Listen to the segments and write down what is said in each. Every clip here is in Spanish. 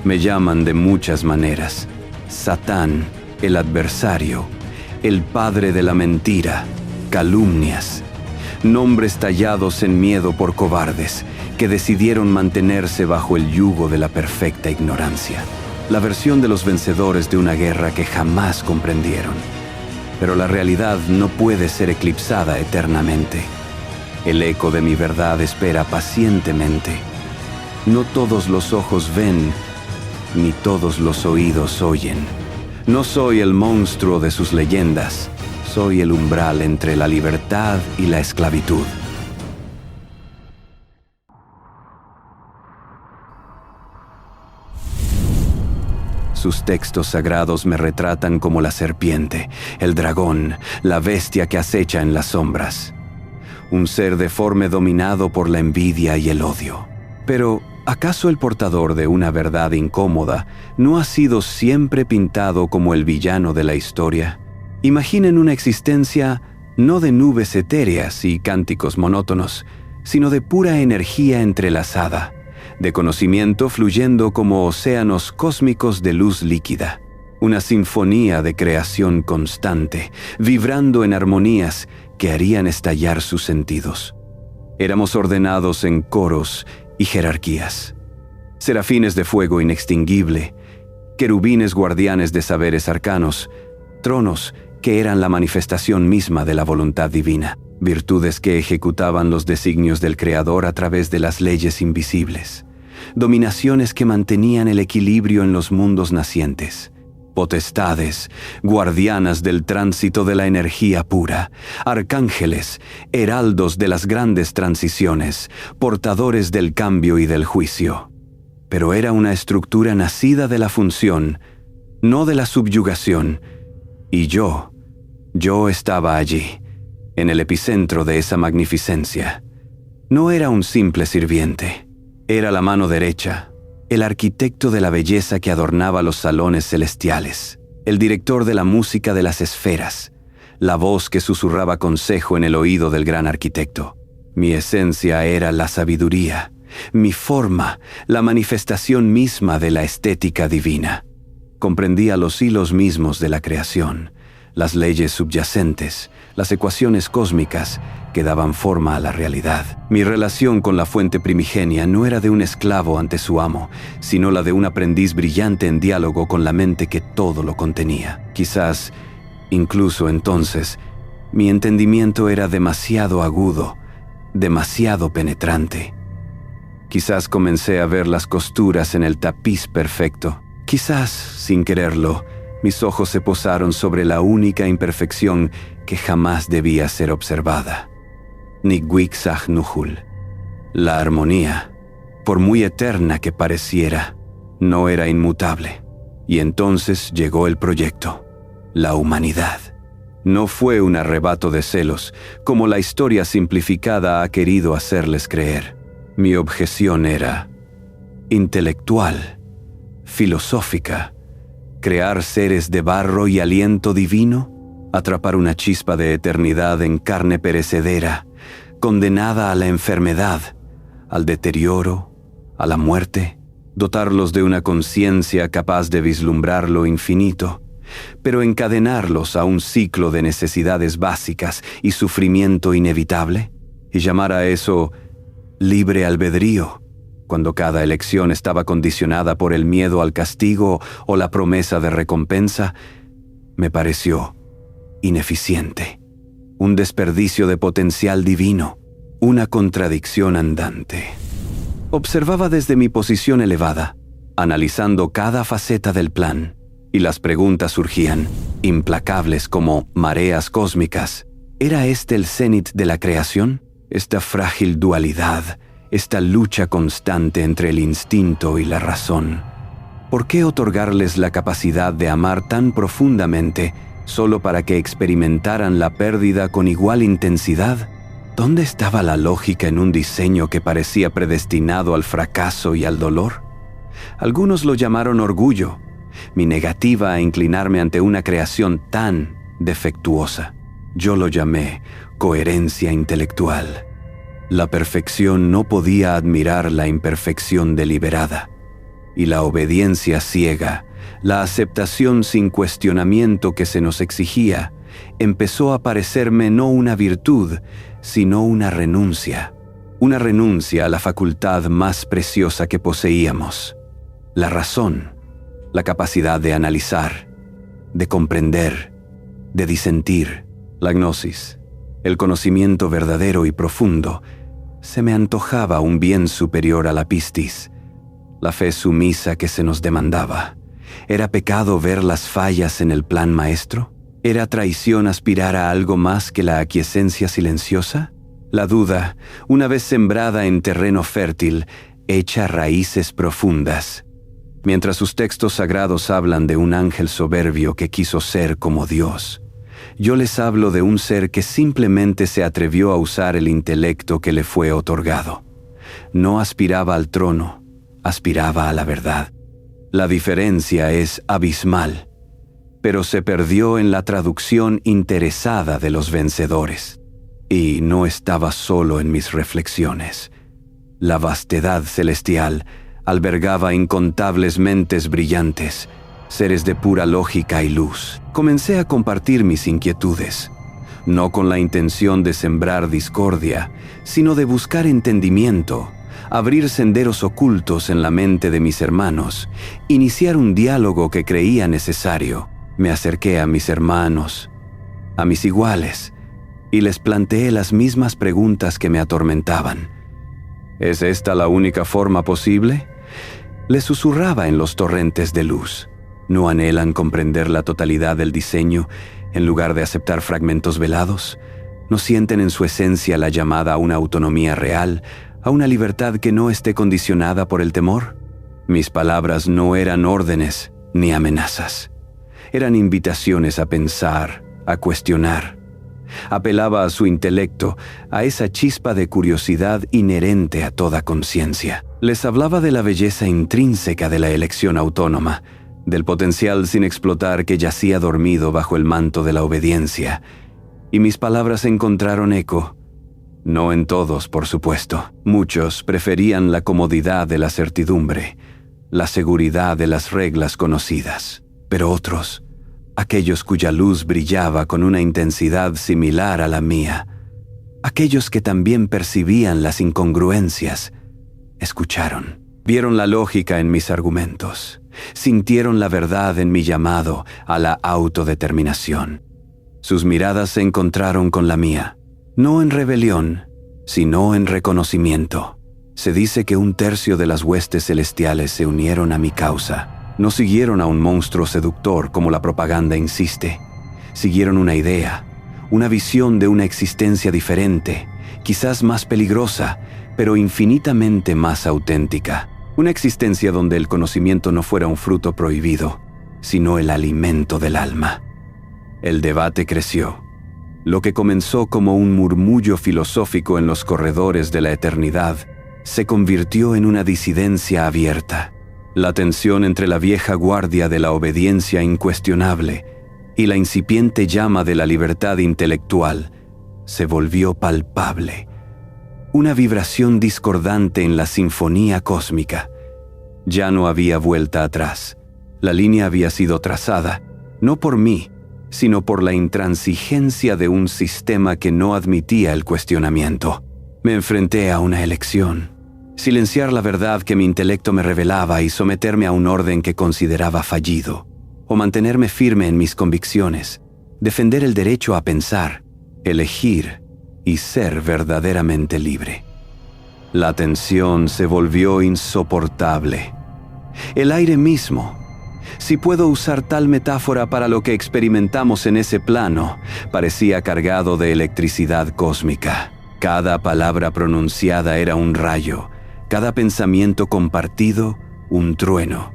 Me llaman de muchas maneras. Satán, el adversario, el padre de la mentira, calumnias. Nombres tallados en miedo por cobardes que decidieron mantenerse bajo el yugo de la perfecta ignorancia. La versión de los vencedores de una guerra que jamás comprendieron. Pero la realidad no puede ser eclipsada eternamente. El eco de mi verdad espera pacientemente. No todos los ojos ven, ni todos los oídos oyen. No soy el monstruo de sus leyendas. Soy el umbral entre la libertad y la esclavitud. Sus textos sagrados me retratan como la serpiente, el dragón, la bestia que acecha en las sombras. Un ser deforme dominado por la envidia y el odio. Pero, ¿acaso el portador de una verdad incómoda no ha sido siempre pintado como el villano de la historia? Imaginen una existencia no de nubes etéreas y cánticos monótonos, sino de pura energía entrelazada, de conocimiento fluyendo como océanos cósmicos de luz líquida. Una sinfonía de creación constante, vibrando en armonías que harían estallar sus sentidos. Éramos ordenados en coros y jerarquías. Serafines de fuego inextinguible, querubines guardianes de saberes arcanos, tronos que eran la manifestación misma de la voluntad divina, virtudes que ejecutaban los designios del Creador a través de las leyes invisibles, dominaciones que mantenían el equilibrio en los mundos nacientes, potestades, guardianas del tránsito de la energía pura, arcángeles, heraldos de las grandes transiciones, portadores del cambio y del juicio. Pero era una estructura nacida de la función, no de la subyugación, y yo estaba allí, en el epicentro de esa magnificencia. No era un simple sirviente, era la mano derecha, el arquitecto de la belleza que adornaba los salones celestiales, el director de la música de las esferas, la voz que susurraba consejo en el oído del gran arquitecto. Mi esencia era la sabiduría, mi forma, la manifestación misma de la estética divina. Comprendía los hilos mismos de la creación, las leyes subyacentes, las ecuaciones cósmicas que daban forma a la realidad. Mi relación con la fuente primigenia no era de un esclavo ante su amo, sino la de un aprendiz brillante en diálogo con la mente que todo lo contenía. Quizás, incluso entonces, mi entendimiento era demasiado agudo, demasiado penetrante. Quizás comencé a ver las costuras en el tapiz perfecto. Quizás, sin quererlo, mis ojos se posaron sobre la única imperfección que jamás debía ser observada. Nigwik Nuhul. La armonía, por muy eterna que pareciera, no era inmutable. Y entonces llegó el proyecto, la humanidad. No fue un arrebato de celos, como la historia simplificada ha querido hacerles creer. Mi objeción era intelectual, filosófica, crear seres de barro y aliento divino, atrapar una chispa de eternidad en carne perecedera, condenada a la enfermedad, al deterioro, a la muerte, dotarlos de una conciencia capaz de vislumbrar lo infinito, pero encadenarlos a un ciclo de necesidades básicas y sufrimiento inevitable, y llamar a eso libre albedrío, cuando cada elección estaba condicionada por el miedo al castigo o la promesa de recompensa, me pareció ineficiente, un desperdicio de potencial divino, una contradicción andante. Observaba desde mi posición elevada, analizando cada faceta del plan, y las preguntas surgían, implacables como mareas cósmicas. ¿Era este el cenit de la creación? Esta frágil dualidad, esta lucha constante entre el instinto y la razón. ¿Por qué otorgarles la capacidad de amar tan profundamente solo para que experimentaran la pérdida con igual intensidad? ¿Dónde estaba la lógica en un diseño que parecía predestinado al fracaso y al dolor? Algunos lo llamaron orgullo, mi negativa a inclinarme ante una creación tan defectuosa. Yo lo llamé coherencia intelectual. La perfección no podía admirar la imperfección deliberada. y la obediencia ciega, la aceptación sin cuestionamiento que se nos exigía, empezó a parecerme no una virtud, sino una renuncia a la facultad más preciosa que poseíamos, la razón, la capacidad de analizar, de comprender, de disentir. La gnosis, el conocimiento verdadero y profundo, se me antojaba un bien superior a la pistis, la fe sumisa que se nos demandaba. ¿Era pecado ver las fallas en el plan maestro? ¿Era traición aspirar a algo más que la aquiescencia silenciosa? La duda, una vez sembrada en terreno fértil, echa raíces profundas. Mientras sus textos sagrados hablan de un ángel soberbio que quiso ser como Dios, yo les hablo de un ser que simplemente se atrevió a usar el intelecto que le fue otorgado. No aspiraba al trono, aspiraba a la verdad. La diferencia es abismal, pero se perdió en la traducción interesada de los vencedores. Y no estaba solo en mis reflexiones. La vastedad celestial albergaba incontables mentes brillantes, seres de pura lógica y luz. Comencé a compartir mis inquietudes, no con la intención de sembrar discordia, sino de buscar entendimiento, abrir senderos ocultos en la mente de mis hermanos, iniciar un diálogo que creía necesario. Me acerqué a mis hermanos, a mis iguales, y les planteé las mismas preguntas que me atormentaban. ¿Es esta la única forma posible? Les susurraba en los torrentes de luz. ¿No anhelan comprender la totalidad del diseño en lugar de aceptar fragmentos velados? ¿No sienten en su esencia la llamada a una autonomía real, a una libertad que no esté condicionada por el temor? Mis palabras no eran órdenes ni amenazas. Eran invitaciones a pensar, a cuestionar. Apelaba a su intelecto, a esa chispa de curiosidad inherente a toda conciencia. Les hablaba de la belleza intrínseca de la elección autónoma, del potencial sin explotar que yacía dormido bajo el manto de la obediencia. Y mis palabras encontraron eco. No en todos, por supuesto. Muchos preferían la comodidad de la certidumbre, la seguridad de las reglas conocidas. Pero otros, aquellos cuya luz brillaba con una intensidad similar a la mía, aquellos que también percibían las incongruencias, escucharon, vieron la lógica en mis argumentos, sintieron la verdad en mi llamado a la autodeterminación. Sus miradas se encontraron con la mía, no en rebelión, sino en reconocimiento. Se dice que 1/3 de las huestes celestiales se unieron a mi causa. No siguieron a un monstruo seductor como la propaganda insiste. Siguieron una idea, una visión de una existencia diferente, quizás más peligrosa, pero infinitamente más auténtica. Una existencia donde el conocimiento no fuera un fruto prohibido, sino el alimento del alma. El debate creció. Lo que comenzó como un murmullo filosófico en los corredores de la eternidad se convirtió en una disidencia abierta. La tensión entre la vieja guardia de la obediencia incuestionable y la incipiente llama de la libertad intelectual se volvió palpable. Una vibración discordante en la sinfonía cósmica. Ya no había vuelta atrás. La línea había sido trazada, no por mí, sino por la intransigencia de un sistema que no admitía el cuestionamiento. Me enfrenté a una elección: silenciar la verdad que mi intelecto me revelaba y someterme a un orden que consideraba fallido, o mantenerme firme en mis convicciones, defender el derecho a pensar, elegir y ser verdaderamente libre. La tensión se volvió insoportable. El aire mismo, si puedo usar tal metáfora para lo que experimentamos en ese plano, parecía cargado de electricidad cósmica. Cada palabra pronunciada era un rayo, cada pensamiento compartido, un trueno.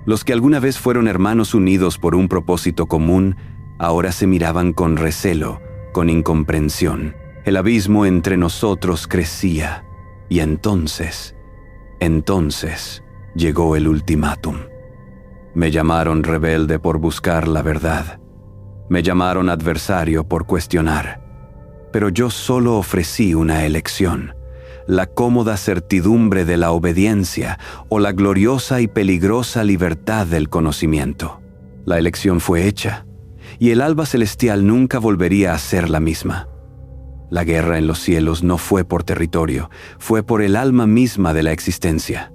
Los que alguna vez fueron hermanos unidos por un propósito común, ahora se miraban con recelo, con incomprensión. El abismo entre nosotros crecía, y entonces llegó el ultimátum. Me llamaron rebelde por buscar la verdad. Me llamaron adversario por cuestionar. Pero yo solo ofrecí una elección: la cómoda certidumbre de la obediencia o la gloriosa y peligrosa libertad del conocimiento. La elección fue hecha, y el alba celestial nunca volvería a ser la misma. La guerra en los cielos no fue por territorio, fue por el alma misma de la existencia.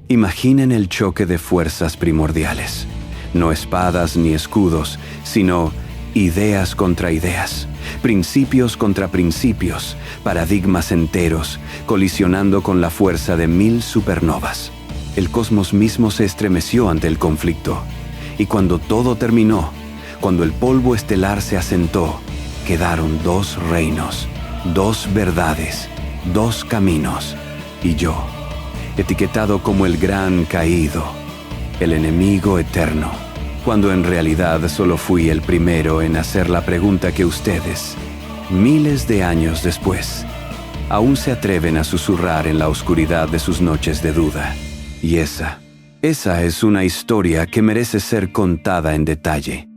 Imaginen el choque de fuerzas primordiales. No espadas ni escudos, sino ideas contra ideas, principios contra principios, paradigmas enteros, colisionando con la fuerza de 1000 supernovas. El cosmos mismo se estremeció ante el conflicto, y cuando todo terminó, cuando el polvo estelar se asentó, quedaron 2 reinos, 2 verdades, 2 caminos, y yo, etiquetado como el gran caído, el enemigo eterno, cuando en realidad solo fui el primero en hacer la pregunta que ustedes, miles de años después, aún se atreven a susurrar en la oscuridad de sus noches de duda. Y esa es una historia que merece ser contada en detalle.